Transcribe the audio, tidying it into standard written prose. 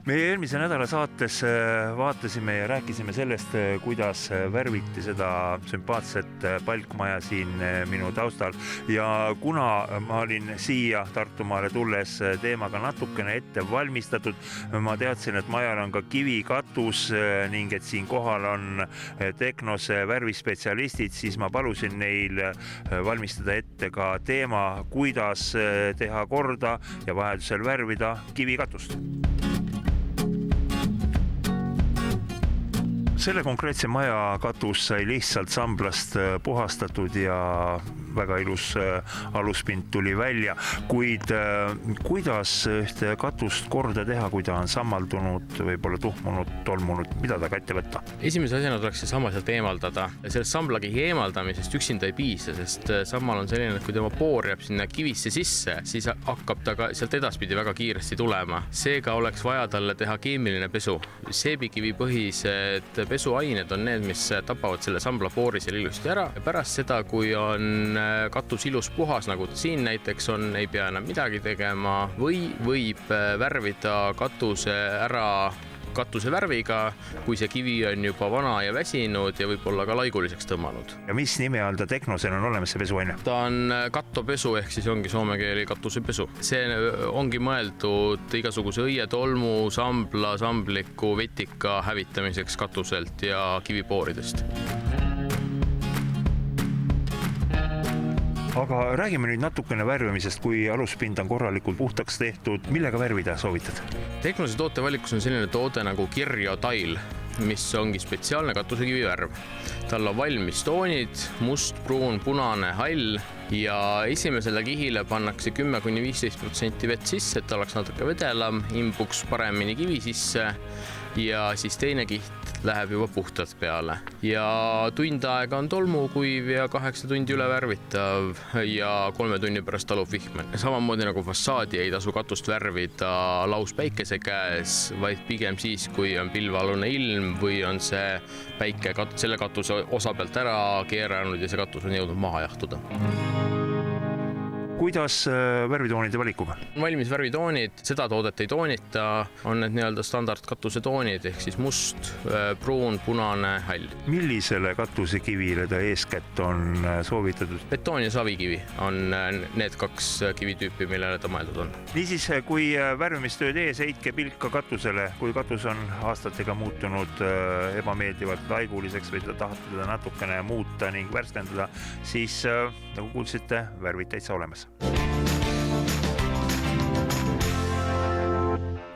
Meie eelmise nädala saates vaatasime ja rääkisime sellest, kuidas värviti seda sümpaatset palkmaja siin minu taustal. Ja kuna ma olin siia Tartumaale tulles teemaga natukene ette valmistatud, ma teadsin, et majal on ka kivikatus ning et siin kohal on Teknose värvispetsialistid, siis ma palusin neil valmistada ette ka teema, kuidas teha korda ja vajadusel värvida kivikatust. Selle konkreetse maja katus sai lihtsalt samblast puhastatud ja väga ilus aluspind tuli välja, kuid kuidas ühte katust korda teha, kui ta on sammaldunud, võib-olla tuhmunud, tolmunud, mida taga ette võtta? Esimese asjana tuleks see sammal sealt eemaldada. Sellest samblagi eemaldamisest üksinda ei piisa, sest sammal on selline, et kui tema poor jääb sinna kivisse sisse, siis hakkab ta ka sealt edaspidi väga kiiresti tulema. Seega oleks vaja talle teha keemiline pesu. Seebikivi põhised pesuained on need, mis tapavad selle sambla poori seal ilusti ära. Ja pärast seda, kui on katus ilus puhas, nagu siin näiteks on, ei pea enam midagi tegema või võib värvida katuse ära katuse värviga, kui see kivi on juba vana ja väsinud ja võib-olla ka laiguliseks tõmmanud. Ja mis nime all ta Teknosel on olemas see pesuaine? Ta on kattopesu ehk siis ongi soome keeli katusepesu. See ongi mõeldud igasuguse õie, tolmu, sambla, sambliku, vetika hävitamiseks katuselt ja kivipooridest. Aga räägime nüüd natukene värvimisest, kui aluspind on korralikult puhtaks tehtud. Millega värvida soovitad? Teknose tootevalikus on selline toode nagu Kirjotail, mis ongi spetsiaalne katusekivi värv. Tal on valmis toonid, must, pruun, punane, hall ja esimesele kihile pannakse 10–15% vett sisse, et ta oleks natuke vedelam, imbuks paremini kivi sisse ja siis teine kiht läheb juba puhtalt peale. Ja tund aega on tolmukuiv ja 8 tundi üle värvitav ja 3 tunni pärast talub vihm. Samamoodi nagu fassaadi ei tasu katust värvida laus päikese käes, vaid pigem siis, kui on pilvealune ilm või on see päike selle katuse osa pealt ära keeranud ja see katus on jõudnud maha jahtuda. Kuidas värvitoonide valikuga? Valmis värvitoonid, seda toodet ei toonita, on need nii-öelda standardkatuse toonid ehk siis must, pruun, punane, hall. Millisele katusekivile ta eeskätt on soovitatud? Betoon ja savikivi on need 2 kivitüüpi, millele ta mõeldud on. Niisiis, kui värvimistööd ees, heitke pilk ka katusele, kui katus on aastatega muutunud ebameeldivalt laiguliseks või tahate teda natukene muuta ning värskendada, siis nagu kuulsite, värvid täitsa olemas.